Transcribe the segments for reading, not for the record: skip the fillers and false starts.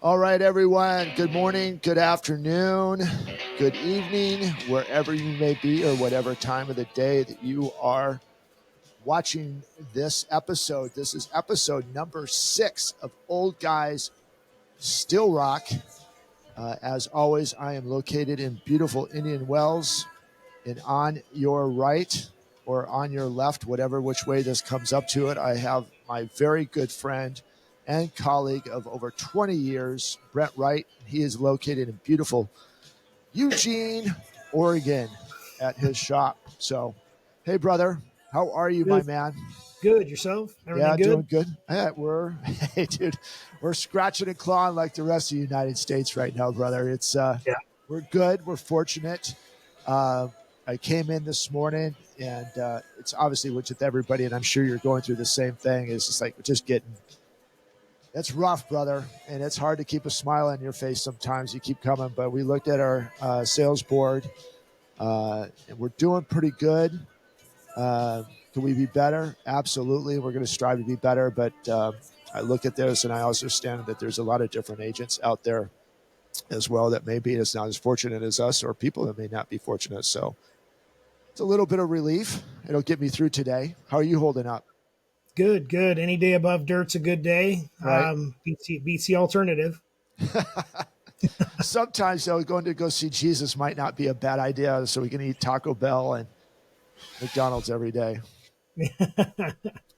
All right, everyone. Good morning, good afternoon, good evening, wherever you may be or whatever time of the day that you are watching this episode. This is episode number 6 of Old Guys Still Rock. As always, I am located in beautiful Indian Wells, and on your right or on your left, which way this comes up to it, I have my very good friend and colleague of over 20 years, Brent Wright. He is located in beautiful Eugene, Oregon at his shop. So, hey, brother, how are you, my Good. man? Good. Yourself? Everything Yeah, good? doing good. Yeah, hey, dude, we're scratching and clawing like the rest of the United States right now, brother. It's we're good. We're fortunate. I came in this morning, and it's obviously with everybody, and I'm sure you're going through the same thing. It's just like just getting. It's rough, brother, and it's hard to keep a smile on your face sometimes. You keep coming, but we looked at our sales board, and we're doing pretty good. Can we be better? Absolutely. We're going to strive to be better. But I look at this and I also understand that there's a lot of different agents out there as well that may be as not as fortunate as us, or people that may not be fortunate. So it's a little bit of relief. It'll get me through today. How are you holding up? Good. Good. Any day above dirt's a good day. Right. Beats the alternative. Sometimes, though, going to go see Jesus might not be a bad idea. So we can eat Taco Bell and McDonald's every day.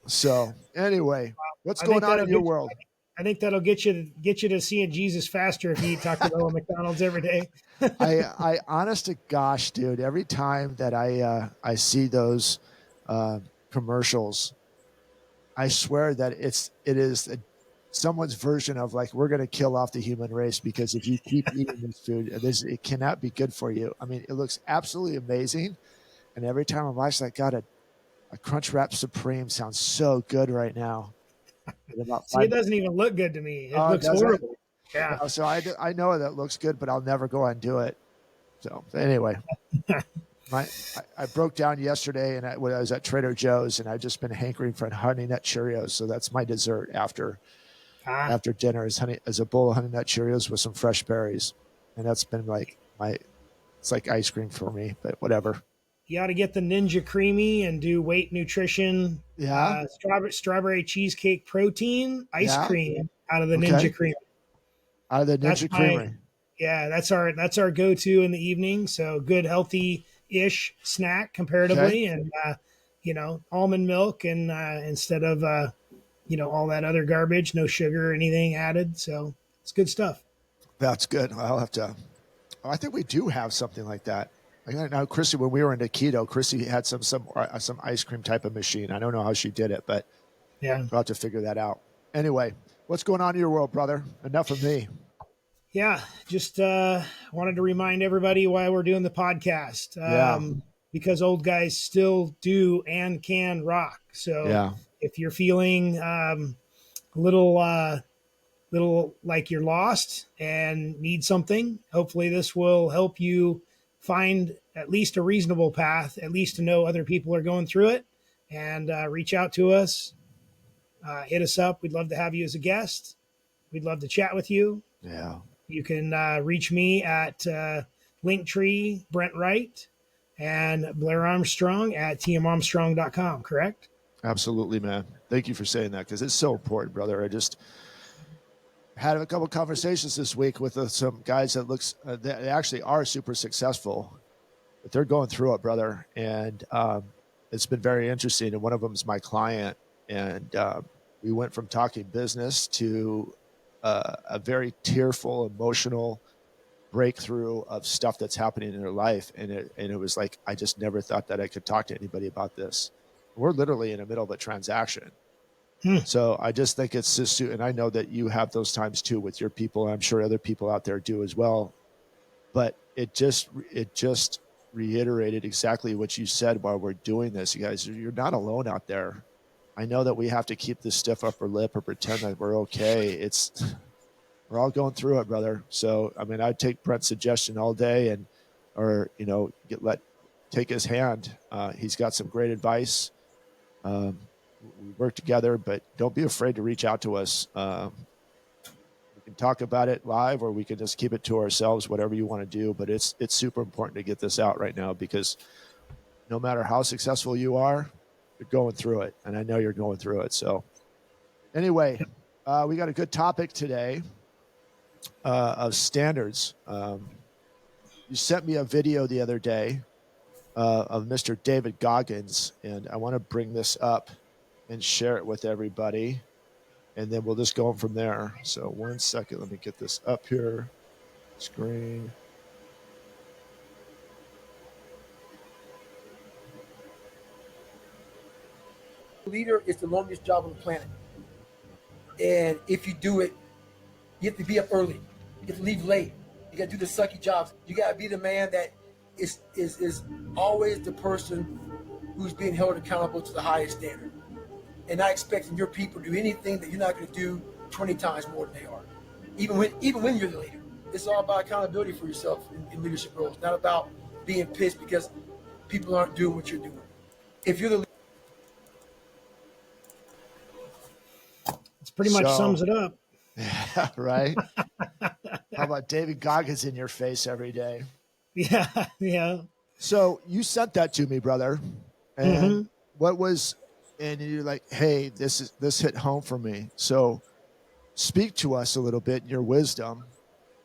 So anyway, what's going on in your world? I think that'll get you to seeing Jesus faster if you eat Taco Bell and McDonald's every day. I honest to gosh, dude, every time that I see those commercials, I swear that it is someone's version of like, we're going to kill off the human race because if you keep eating this food, it cannot be good for you. I mean, it looks absolutely amazing. And every time I'm watching, like, God, a Crunchwrap Supreme sounds so good right now. See, it doesn't even look good to me. It looks horrible. Yeah. No, so I know that looks good, but I'll never go and do it. So anyway, I broke down yesterday, and when I was at Trader Joe's, and I've just been hankering for Honey Nut Cheerios. So that's my dessert after dinner is a bowl of Honey Nut Cheerios with some fresh berries, and that's been like it's like ice cream for me. But whatever. You ought to get the Ninja Creamy and do Weight Nutrition. Yeah. Strawberry cheesecake protein ice cream out of the Ninja Creamy. Out of the Ninja Creamery. Yeah, that's our go-to in the evening. So good, healthy-ish snack comparatively, and almond milk, and instead of all that other garbage, no sugar or anything added. So it's good stuff. That's good. I'll have to. I think we do have something like that. Now, Chrissy, when we were into keto, Chrissy had some ice cream type of machine. I don't know how she did it, but yeah, we'll have to figure that out. Anyway, what's going on in your world, brother? Enough of me. Yeah, just wanted to remind everybody why we're doing the podcast. Because old guys still do and can rock. So if you're feeling a little like you're lost and need something, hopefully this will help you find at least a reasonable path, at least to know other people are going through it, and reach out to us. Hit us up. We'd love to have you as a guest. We'd love to chat with you. Yeah. You can reach me at Linktree Brent Wright and Blair Armstrong at tmarmstrong.com, correct? Absolutely, man. Thank you for saying that, because it's so important, brother. I just had a couple of conversations this week with some guys that actually are super successful, but they're going through it, brother. And it's been very interesting. And one of them is my client. And we went from talking business to a very tearful, emotional breakthrough of stuff that's happening in their life. And it was like, I just never thought that I could talk to anybody about this. We're literally in the middle of a transaction. So I just think it's just, and I know that you have those times too with your people. And I'm sure other people out there do as well. But it just reiterated exactly what you said while we're doing this. You guys, you're not alone out there. I know that we have to keep this stiff upper lip or pretend that we're okay. We're all going through it, brother. So, I mean, I'd take Brent's suggestion all day take his hand. He's got some great advice. We work together, but don't be afraid to reach out to us. can talk about it live, or we can just keep it to ourselves, whatever you want to do. But it's super important to get this out right now, because no matter how successful you are, you're going through it. And I know you're going through it. So anyway, we got a good topic today of standards. You sent me a video the other day of Mr. David Goggins, and I want to bring this up and share it with everybody, and then we'll just go from there. So 1 second, let me get this up here. Screen. Leader is the longest job on the planet. And if you do it, you have to be up early. You have to leave late. You got to do the sucky jobs. You got to be the man that is always the person who's being held accountable to the highest standard, and not expecting your people to do anything that you're not going to do 20 times more than they are. Even when you're the leader, it's all about accountability for yourself in leadership roles. Not about being pissed because people aren't doing what you're doing. If you're the pretty much sums it up. Yeah, right. How about David Goggins in your face every day? Yeah, yeah. So you sent that to me, brother. And and you're like, hey, this hit home for me. So speak to us a little bit in your wisdom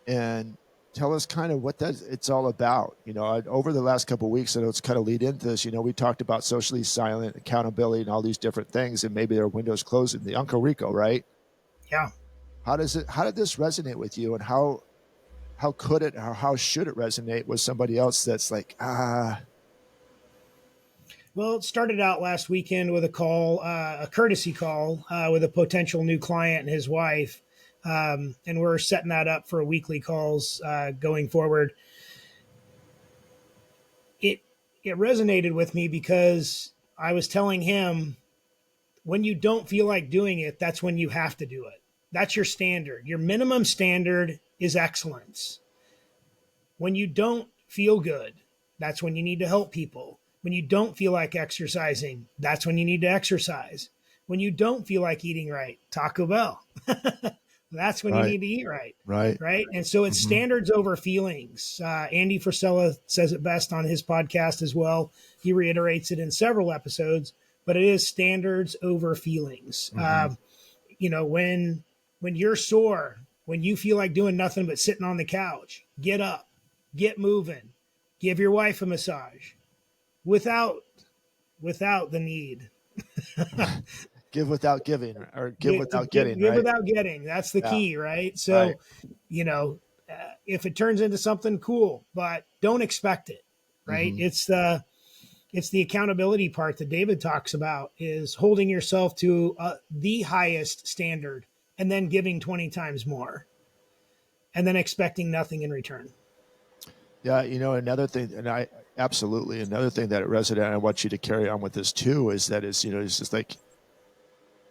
and tell us kind of what it's all about. You know, over the last couple of weeks, I know it's kind of lead into this. You know, we talked about socially silent, accountability, and all these different things, and maybe there are windows closing. The Uncle Rico, right? Yeah. How did this resonate with you, and how could it, or how should it resonate with somebody else that's like, Well, it started out last weekend with a call, a courtesy call with a potential new client and his wife. And we're setting that up for weekly calls going forward. It resonated with me because I was telling him, when you don't feel like doing it, that's when you have to do it. That's your standard. Your minimum standard is excellence. When you don't feel good, that's when you need to help people. When you don't feel like exercising, that's when you need to exercise. When you don't feel like eating right, Taco Bell. That's when you need to eat right. Right. And so it's standards over feelings. Andy Frisella says it best on his podcast as well. He reiterates it in several episodes, but it is standards over feelings. You know, when you're sore, when you feel like doing nothing but sitting on the couch, get up, get moving, give your wife a massage without the need. Give without giving, or give without getting. Give right? without getting. That's the key, right? So, you know, if it turns into something, cool, but don't expect it, right? It's the accountability part that David talks about, is holding yourself to the highest standard and then giving 20 times more and then expecting nothing in return. Yeah, you know, another thing, and another thing that it resonated, and I want you to carry on with this too, is you know, it's just like,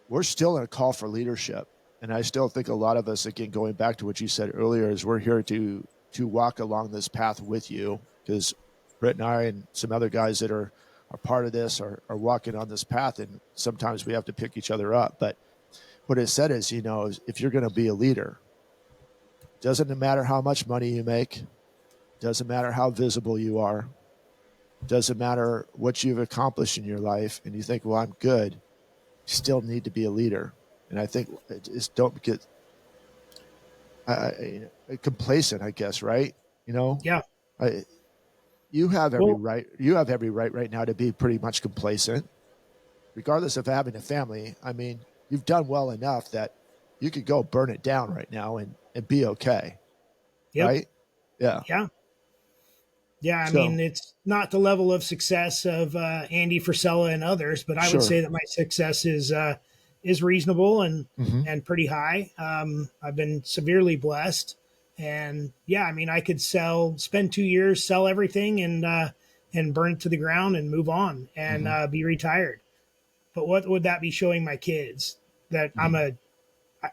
we're still in a call for leadership. And I still think a lot of us, again, going back to what you said earlier, is we're here to walk along this path with you, because Brent and I and some other guys that are part of this are walking on this path, and sometimes we have to pick each other up. But what it said is, you know, if you're going to be a leader, doesn't matter how much money you make, doesn't matter how visible you are, doesn't matter what you've accomplished in your life, and you think, well, I'm good, still need to be a leader. And I think just don't get complacent, I guess, right? You know? Yeah. You have every right. You have every right now to be pretty much complacent, regardless of having a family. I mean, you've done well enough that you could go burn it down right now and be okay. Yep. Right? Yeah. Yeah. Yeah, I mean, it's not the level of success of Andy Frisella and others, but I would say that my success is reasonable and pretty high. I've been severely blessed, and yeah, I mean, I could spend 2 years, sell everything, and burn it to the ground and move on and be retired. But what would that be showing my kids? That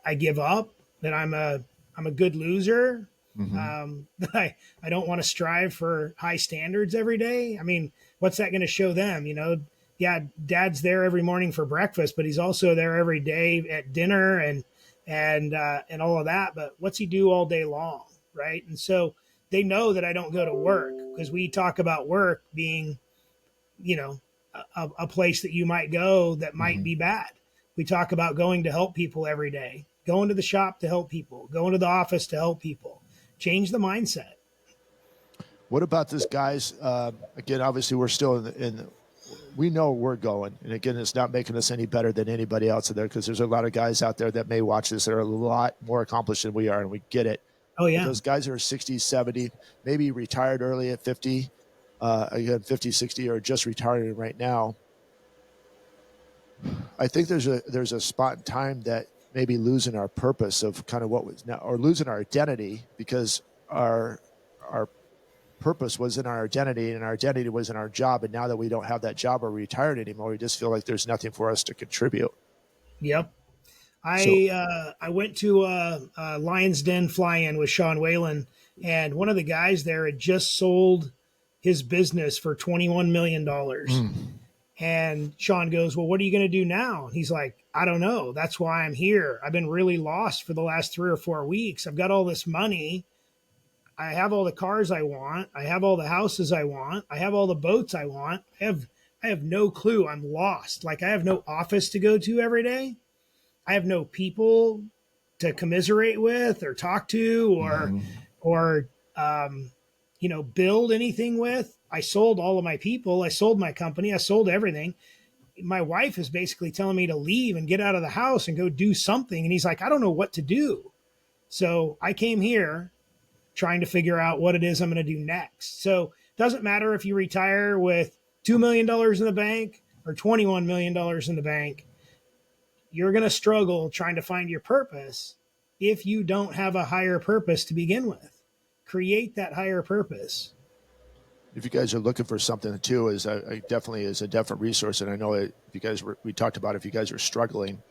I give up? That I'm a good loser? I don't want to strive for high standards every day. I mean, what's that going to show them? You know, yeah, dad's there every morning for breakfast, but he's also there every day at dinner and and all of that. But what's he do all day long, right? And so they know that I don't go to work because we talk about work being, you know, a place that you might go that might be bad. We talk about going to help people every day, going to the shop to help people, going to the office to help people, change the mindset. What about this, guys? Again, obviously, we're still we know we're going. And again, it's not making us any better than anybody else out there because there's a lot of guys out there that may watch this that are a lot more accomplished than we are, and we get it. Oh, yeah. But those guys who are 60, 70, maybe retired early at 50, again, 50, 60, or just retiring right now. I think there's a spot in time that maybe losing our purpose of kind of what was now, or losing our identity because our purpose was in our identity and our identity was in our job. And now that we don't have that job or retired anymore, we just feel like there's nothing for us to contribute. Yep. I went to a Lion's Den fly-in with Sean Whalen, and one of the guys there had just sold his business for $21 million. And Sean goes, well, what are you going to do now? And he's like, I don't know. That's why I'm here. I've been really lost for the last 3 or 4 weeks. I've got all this money. I have all the cars I want. I have all the houses I want. I have all the boats I want. I have no clue. I'm lost. Like, I have no office to go to every day. I have no people to commiserate with or talk to or build anything with. I sold all of my people. I sold my company. I sold everything. My wife is basically telling me to leave and get out of the house and go do something. And he's like, I don't know what to do. So I came here trying to figure out what it is I'm going to do next. So it doesn't matter if you retire with $2 million in the bank or $21 million in the bank. You're going to struggle trying to find your purpose if you don't have a higher purpose to begin with. Create that higher purpose. If you guys are looking for something too, I definitely is a different resource. And I know if you guys we talked about if you guys are struggling,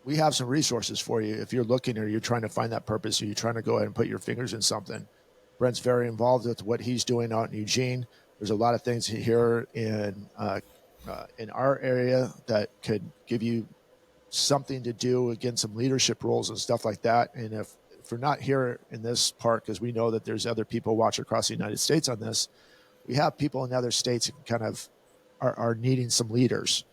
we have some resources for you. If you're looking or you're trying to find that purpose or you're trying to go ahead and put your fingers in something, Brent's very involved with what he's doing out in Eugene. There's a lot of things here in our area that could give you something to do, again, some leadership roles and stuff like that. And if we're not here in this part, because we know that there's other people watching across the United States on this, we have people in other states who kind of are needing some leaders.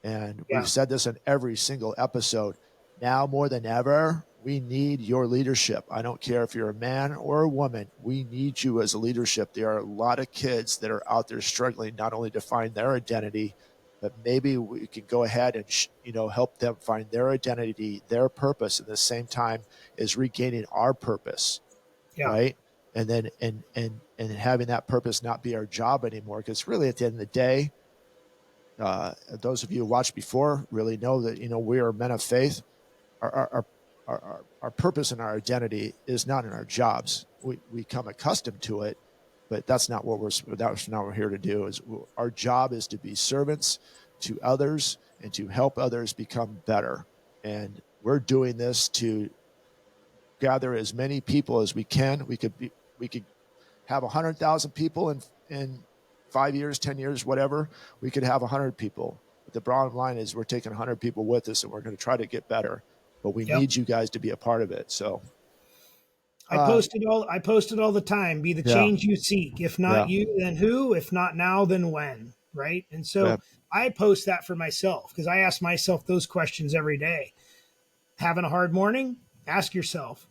And we've said this in every single episode. Now more than ever, we need your leadership. I don't care if you're a man or a woman. We need you as a leadership. There are a lot of kids that are out there struggling not only to find their identity, but maybe we can go ahead and help them find their identity, their purpose, at the same time as regaining our purpose, right? And then and having that purpose not be our job anymore, because really at the end of the day, those of you who watched before really know that we are men of faith. Our purpose and our identity is not in our jobs. We become accustomed to it, but that's not what we're here to do. Our job is to be servants to others and to help others become better. And we're doing this to gather as many people as we can. We could have 100,000 people in 5 years, 10 years, whatever. We could have 100 people. But the bottom line is we're taking 100 people with us, and we're going to try to get better. But we need you guys to be a part of it. So I post it all the time. Be the change you seek. If not you, then who? If not now, then when? Right? And so I post that for myself because I ask myself those questions every day. Having a hard morning? Ask yourself,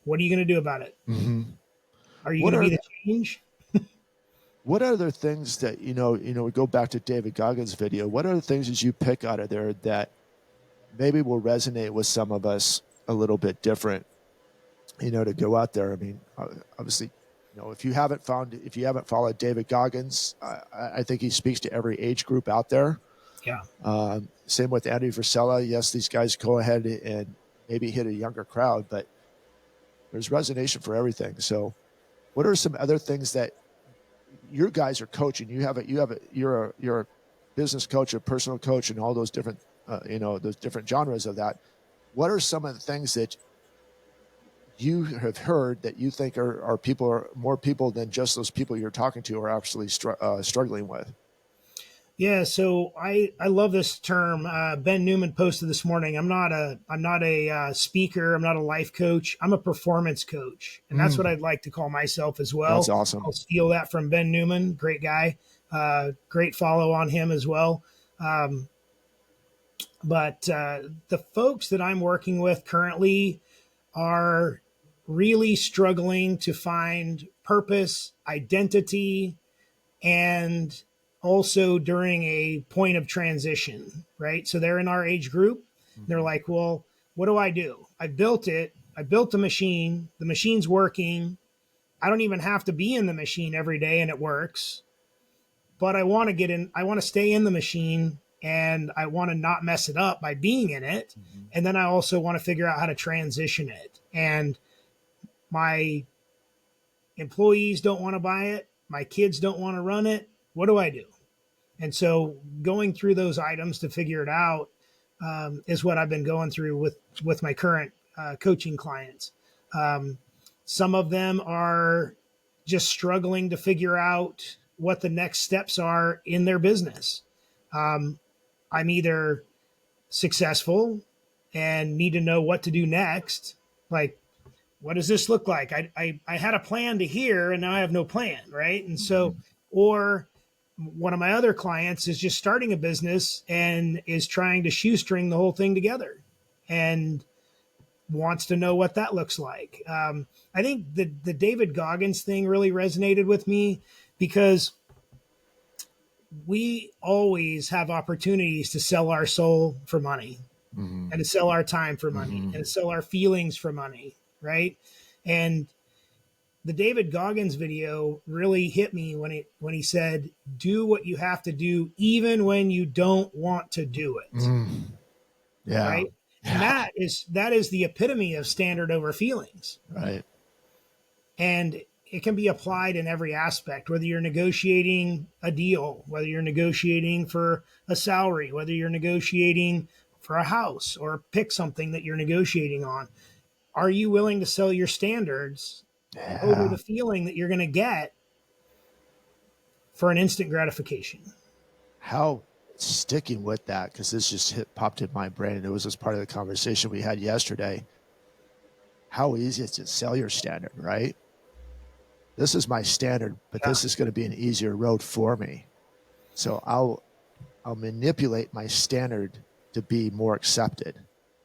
what are you going to do about it? Mm-hmm. Are you going to be the change? What other things that, we go back to David Goggins' video, what other things did you pick out of there that maybe will resonate with some of us a little bit different, to go out there? I mean, obviously, if you haven't followed David Goggins, I think he speaks to every age group out there. Yeah. Same with Andy Frisella. Yes, these guys go ahead and maybe hit a younger crowd, but there's resonation for everything. So what are some other things that your guys are coaching? You're a business coach, a personal coach, and all those different, those different genres of that. What are some of the things that you have heard that you think are more people than just those people you're talking to are actually struggling with? Yeah, so I love this term. Ben Newman posted this morning. I'm not a speaker. I'm not a life coach. I'm a performance coach, and that's what I'd like to call myself as That's well. awesome. I'll steal that from Ben Newman. Great guy. Great follow on him as well. Um, but the folks that I'm working with currently are really struggling to find purpose, identity, and also during a point of transition, right? So they're in our age group. They're like, well, what do I do? I built it. I built the machine. The machine's working. I don't even have to be in the machine every day and it works. But I want to get in, I want to stay in the machine and I want to not mess it up by being in it. And then I also want to figure out how to transition it. And my employees don't want to buy it. My kids don't want to run it. What do I do? And so going through those items to figure it out is what I've been going through with my current coaching clients. Some of them are just struggling to figure out what the next steps are in their business. I'm either successful and need to know what to do next, like what does this look like? I had a plan to here and now I have no plan, right? And so, or one of my other clients is just starting a business and is trying to shoestring the whole thing together and wants to know what that looks like. I think the David Goggins thing really resonated with me because we always have opportunities to sell our soul for money and to sell our time for money and to sell our feelings for money, right? And the David Goggins video really hit me when he said, "Do what you have to do, even when you don't want to do it." Yeah. Right, and that is the epitome of standard over feelings. Right. And it can be applied in every aspect, whether you're negotiating a deal, whether you're negotiating for a salary, whether you're negotiating for a house or pick something that you're negotiating on. Are you willing to sell your standards over the feeling that you're going to get for an instant gratification? How, sticking with that, because this just popped in my brain, and it was just part of the conversation we had yesterday. How easy is it to sell your standard, right? This is my standard, but this is going to be an easier road for me. So I'll manipulate my standard to be more accepted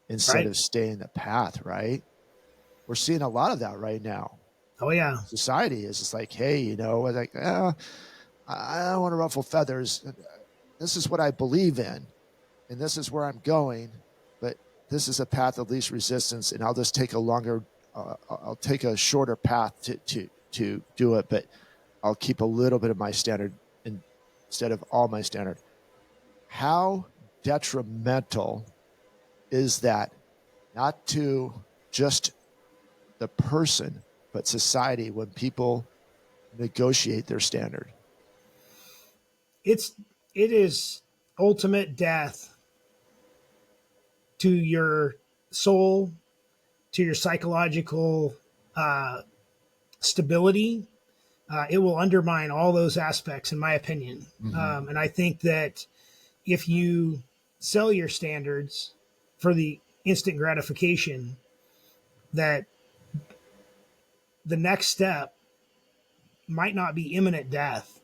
instead of staying the path, right? We're seeing a lot of that right now. Oh, yeah. Society is just like, hey, you know, like, I don't want to ruffle feathers. This is what I believe in, and this is where I'm going, but this is a path of least resistance, and I'll just take I'll take a shorter path to do it, but I'll keep a little bit of my standard instead of all my standard. How detrimental is that, not to just the person, but society, when people negotiate their standard? It is ultimate death to your soul, to your psychological stability. It will undermine all those aspects, in my opinion. And I think that if you sell your standards for the instant gratification, that the next step might not be imminent death,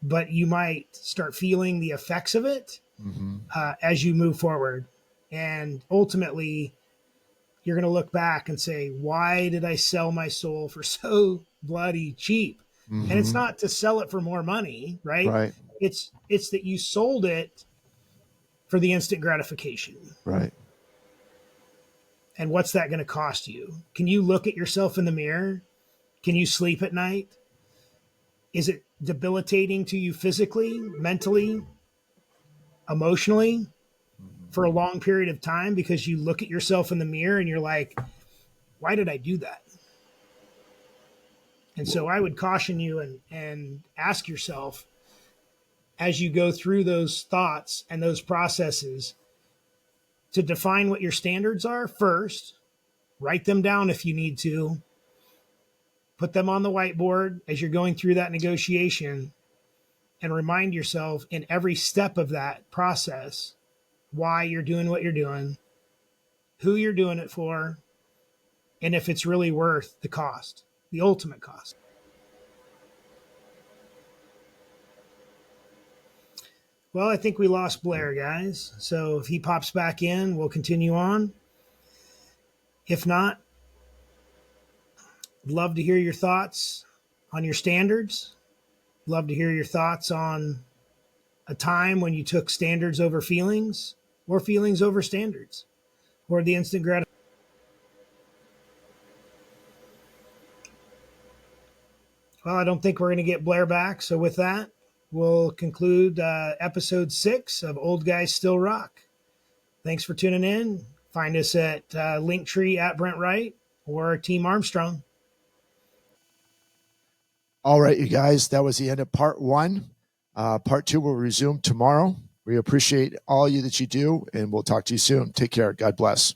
but you might start feeling the effects of it as you move forward. And ultimately, you're going to look back and say, why did I sell my soul for so bloody cheap? And it's not to sell it for more money, right? Right. It's that you sold it for the instant gratification. Right. And what's that going to cost you? Can you look at yourself in the mirror? Can you sleep at night? Is it debilitating to you physically, mentally, emotionally for a long period of time because you look at yourself in the mirror and you're like, why did I do that? And so I would caution you and ask yourself, as you go through those thoughts and those processes, to define what your standards are first. Write them down if you need to. Put them on the whiteboard as you're going through that negotiation. and remind yourself in every step of that process why you're doing what you're doing, who you're doing it for, and if it's really worth the cost, the ultimate cost. Well, I think we lost Blair, guys. So if he pops back in, we'll continue on. If not, I'd love to hear your thoughts on your standards. Love to hear your thoughts on a time when you took standards over feelings, or feelings over standards, or the instant gratification. Well, I don't think we're going to get Blair back. So with that, we'll conclude episode 6 of Old Guys Still Rock. Thanks for tuning in. Find us at Linktree at Brent Wright or Team Armstrong. All right, you guys, that was the end of part 1. Part 2 will resume tomorrow. We appreciate all you that you do, and we'll talk to you soon. Take care. God bless.